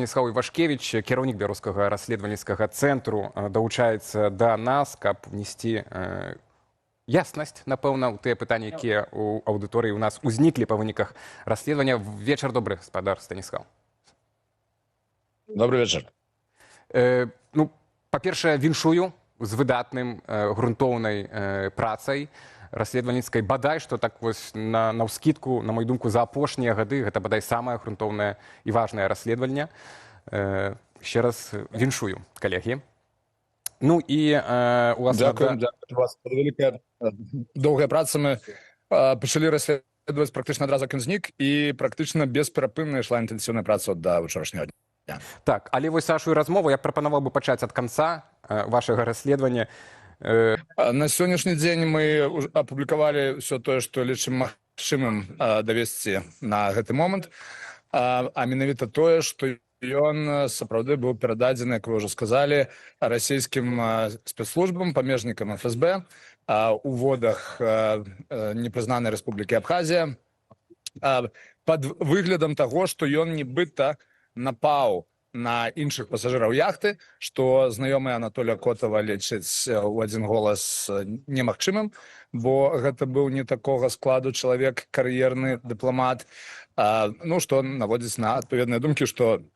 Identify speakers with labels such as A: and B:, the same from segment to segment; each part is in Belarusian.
A: Станіслав Івашкевич, кіраўнік беларускага расследавальніцкага цэнтру, далучаецца да нас, каб внесці яснасць, напэўна, у тыя пытанні, якія ў аўдыторыі ў нас узніклі па выніках расследавання. Вечар добры, гаспадар Станіслав.
B: Добрый вечер.
A: Па-першае, віншую з выдатным грунтоўнай працай расследавальніцкай. Бадай, што так вось наўскідку, на мою думку, за апошнія гады гэта бадай самае грунтоўнае і важнае расследаванне. Ще раз віншую, калегі. Ну і
B: Дякую вас. Велика доўгая праца. Мы пачалі расследаваць практычна адразу знік, і практычна бесперапынна ішла інтэнсіўная праца да ўчорашняга дня.
A: Так, але вось вашу размову я прапанаваў бы пачаць ад канца вашага расследавання.
B: На сённяшні дзень мы апублікавалі ўсё тое, што лічым магчымым давесці на гэты момант, а менавіта тое, што ён сапраўды быў перададзены, як вы ўжо сказалі, расійскім спецслужбам, памежнікам ФСБ у водах непрызнанай Рэспублікі Абхазія пад выглядам таго, што ён нібыта напаў на іншых пасажыраў яхты, што знаёмы Анатолія Котава лічыць у адзін голас немагчымым, бо гэта быў не такога складу чалавек, кар'ерны дыпламат, што наводзіць на адпаведныя думкі, што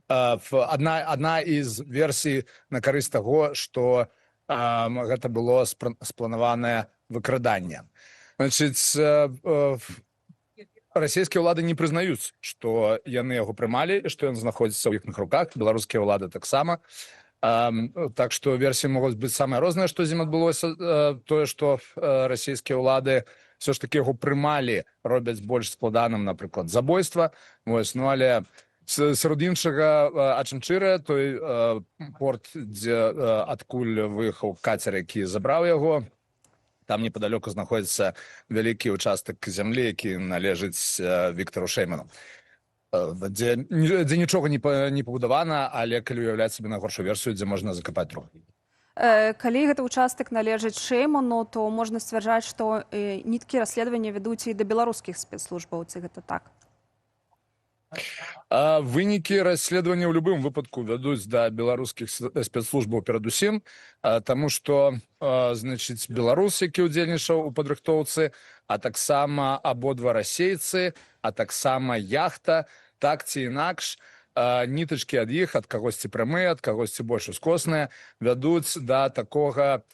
B: адна з версій на карысць таго, што гэта было спланаванае выкраданне. Значыць, расійскія ўлады не прызнаюць, што яны яго прымалі, што ён знаходзіцца ў іхных руках, беларускія ўлады таксама. Так што версіі могуць быць самыя розныя, што з ім адбылося. Тое, што расійскія ўлады все ж таки яго прымалі, робяць больш складаным, напрыклад, забойства. Але сярод іншага Ачынчыра, той порт, адкуль выехаў кацер, які забраў яго, там непадалёку знаходзіцца вялікі ўчастак зямлі, які належыць Віктару Шэйману, дзе нічога не пабудавана, але калі уяўляць сабе найгоршую версію, дзе можна закапаць труп.
C: Калі гэты ўчастак належыць Шэйману, то можна сцвярджаць, што ніткі расследавання вядуць і да беларускіх спецслужбаў, ці гэта так?
B: Вынікі расследавання ў любым выпадку вядуць да беларускіх спецслужбаў перадусім, таму што, значыць, беларус, які ўдзельнічаў у падрыхтоўцы, а таксама абодва расейцы, а таксама яхта, так ці інакш, нітачкі ад іх, ад кагосьці прамыя, ад кагосьці больш ускосныя, вядуць да такога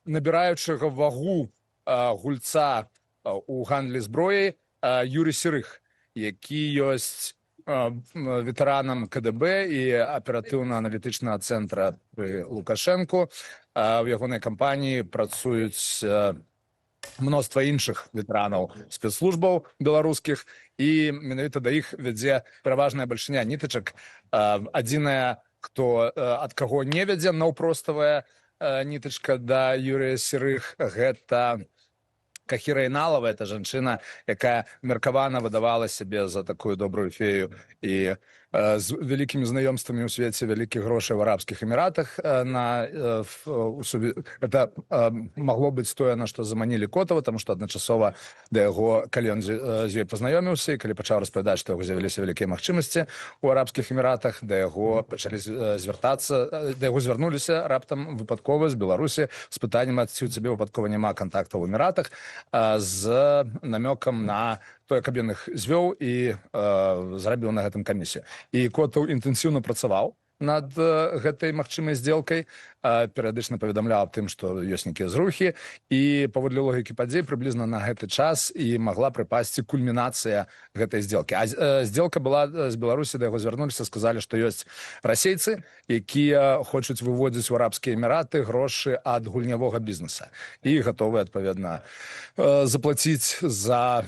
B: набіраючага вагу гульца у гандлі зброяй Юрій Сірых, які ёсць ветэранам КДБ і аператыўна-аналітычнага цэнтра пры Лукашэнку. У ягонай кампаніі працуюць мноства іншых ветэранаў спецслужбаў беларускіх, і менавіта да іх вядзе пераважная бальшыня нітачак. Адзіная, ад каго не вядзе наўпроставая нітачка да Юрія Сірых, гэта Кахіра Іналава, это жанчына, якая меркавана выдавала сябе за такую добрую фею і з вялікімі знаёмствамі ў свеце вялікіх грошай в Арабскіх Эміратах. Это магло быць тое, на што заманілі Котава, таму што адначасова да яго, калі ён з ёй пазнаёміўся і калі пачаў распавядаць, што яго з'явіліся вялікія магчымасці ў Арабскіх Эміратах, да яго пачалі звяртацца, да яго звярнуліся раптам выпадкова з Беларусі з пытаннем, ці ў цябе выпадкова няма кантактаў у Эміратах, з намёкам на тое, каб ён іх звёў і зрабіў на гэтым камісію. І Котаў інтэнсіўна працаваў над гэтай магчымай здзелкай, перыядычна паведамляў аб тым, што ёсць нейкія зрухі, і паводле логікі падзей прыблізна на гэты час і магла прыпасці кульмінацыя гэтай здзелкі. А здзелка была з Беларусі, да яго звярнуліся, сказалі, што ёсць расейцы, якія хочуць выводзіць у Арабскія Эміраты грошы ад гульнявога бізнеса і гатовы, адпаведна, заплаціць за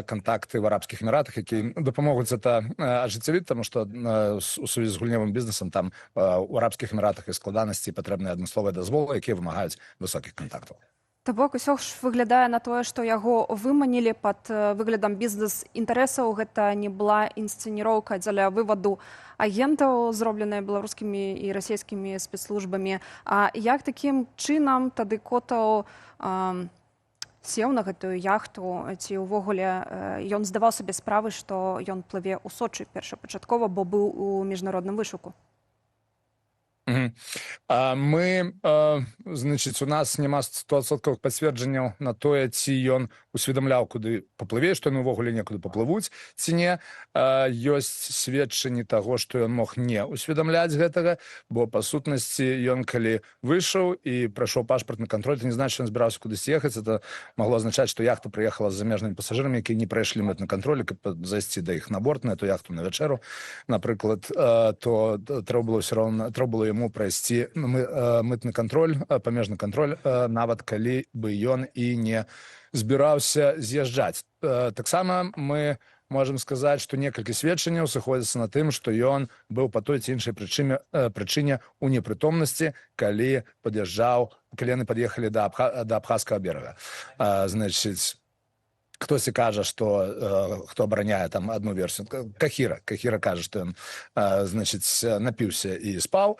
B: кантакты в Арабскіх Эміратах, які дапамогуць это ажыццявіць, таму што у сувязі з гульнявым бізнесам там у Арабскіх Эміратах і складанасці патрэбныя адмысловыя дазволы, якія вымагаюць высокіх кантактаў.
C: То бок усё ж выглядае на тое, што яго выманілі пад выглядам бізнес-інтарэсаў. Гэта не была інсцэніроўка дзеля вываду агентаў, зробленая беларускімі і расійскімі спецслужбамі. А як такім чынам тады Котаў сеў на гэтую яхту, ці ўвогуле ён здаваў сабе справы, што ён плыве ў Сочы першапачаткова, бо быў у міжнародным вышуку.
B: Мгм. Мы, значыць, у нас няма 100% пацверджанняў на тое, ці ён усведамляў, куды паплыве, што яны ўвогуле некуды паплывуць, ці не. Ёсць сведчанні таго, што ён мог не усведамляць гэтага, бо, па сутнасці, ён калі выйшаў і прайшоў пашпартны кантроль, это не значыць, што ён збіраўся кудысь ехаць. Это магло азначаць, што яхта прыехала з замежнымі пасажырамі, якія не прайшлі мытны кантроль, каб зайсці да іх на борт, на эту яхту на вячэру, напрыклад, то трэба было ўсё роўна, трэба было яму прайсці мытны кантроль, памежны кантроль, нават калі бы ён і не збіраўся з'язджаць. Таксама мы можам сказаць, што некалькі сведчанняў сыходзяцца на тым, што ён быў па той ці іншай прычыне ў непрытомнасці, калі яны пад'ехалі да абхазскага берага. Значыць, хтосьці кажа, што хто абараняе там одну версію. Кахіра кажа, што ён, значыць, напіўся і спаў.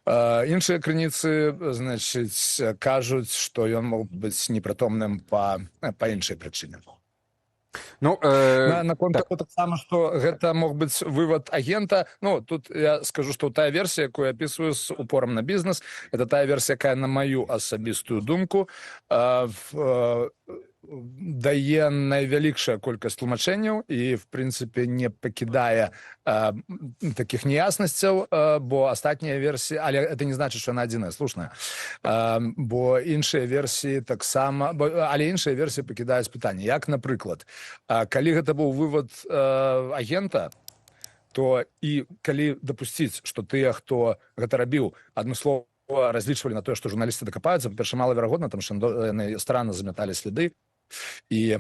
B: Іншыя крыніцы, значыць, кажуць, што ён мог быць непрытомным па іншай прычыне.
A: Ну,
B: Наконт таго таксама, што гэта мог быць вывад агента, ну, тут я скажу, што тая версія, якую я апісваю з упорам на бізнес, это тая версія, якая, на маю асабістую думку, дае найвялікшая колькасць тлумачэнняў і, в прынцыпе, не пакідае такіх неяснасцяў, бо астатнія версіі, але это не значыць, што яна адзіная, слушная, бо іншыя версіі таксама, але іншыя версіі пакідаюць пытанне. Як, напрыклад, калі гэта быў вывад агента, то і калі дапусціць, што тыя, хто гэта рабіў, адмыслова разлічвалі на тое, што журналісты дакапаюцца, па-перша, малаверагодна, таму што яны старанна замяталі сліды, і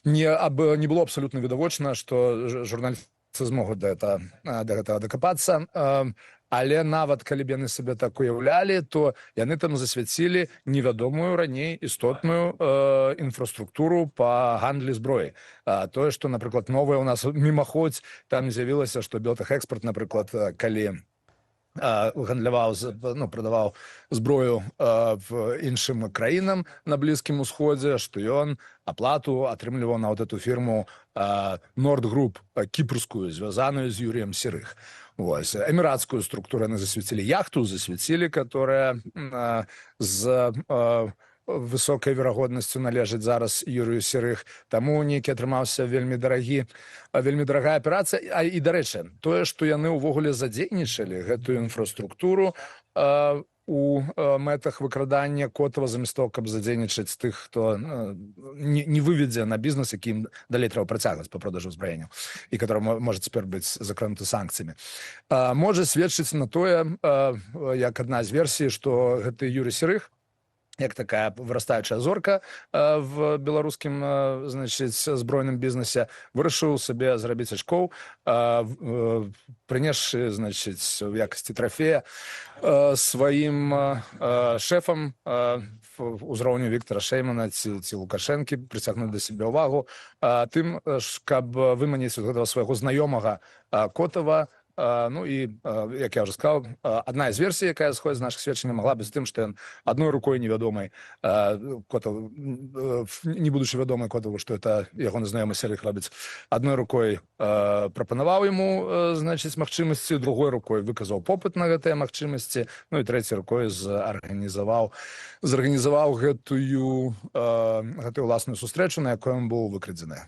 B: не было абсолютно відавочна, што журналісты змогуць да гэтага дакапацца, але нават калі б яны сабе так уяўлялі, то яны там засвяцілі невядомую раней істотную інфраструктуру па гандлі зброі. Тое, што, напрыклад, новае ў нас мімаходзь, там з'явілася, што Белтэхэкспарт, напрыклад, калі гандляваў, прадаваў зброю в іншым краінам на Блізкім Усходзе, што ён аплату атрымліваў на вот эту фірму Нордгруп, кіпрскую, звязаную з Юріем Серых. Вось. Эміратскую структуру яны засвяцілі, яхту засвяцілі, которая з высокай верагоднасцю належыць зараз Юрію Серых. Таму нейкі атрымаўся вельмі дарагая аперацыя. І, дарэчы, тое, што яны ўвогуле задзейнічалі гэтую інфраструктуру у мэтах выкрадання Котава, замест того, каб задзейнічаць тых, хто не выведзе на бізнес, якім далей трэба працягваць па продажу ўзбраенняў, і который можа цяпер быць закрануты санкцыямі. Можа сведчыць на тое, як адна з версій, што гэты Юрий Серых, як такая вырастаючая зорка в беларускім, значыць, збройным бізнесе, вырашыў сабе зрабіць ачкоў, прынесшы, значыць, у якасці трафея сваім шэфам узроўню Віктора Шэймана ці Лукашэнкі, прыцягнуць да сябе ўвагу тым, каб выманіць гэтага свайго знаёмага Котава. Ну і, як я ўжо сказаў, адна з версій, якая сходзіць з нашых сведчанняў, магла быць тым, што ён адной рукой невядомай Котаву, не будучы вядомай Котаву, што это ягоны знаёмы Серых робіць, адной рукой прапанаваў яму, значыць, магчымасці, другой рукой выказаў попыт на гэтыя магчымасці, ну і трэцяй рукой зарганізаваў гэтую ўласную сустрэчу, на якой ён быў выкрадзены.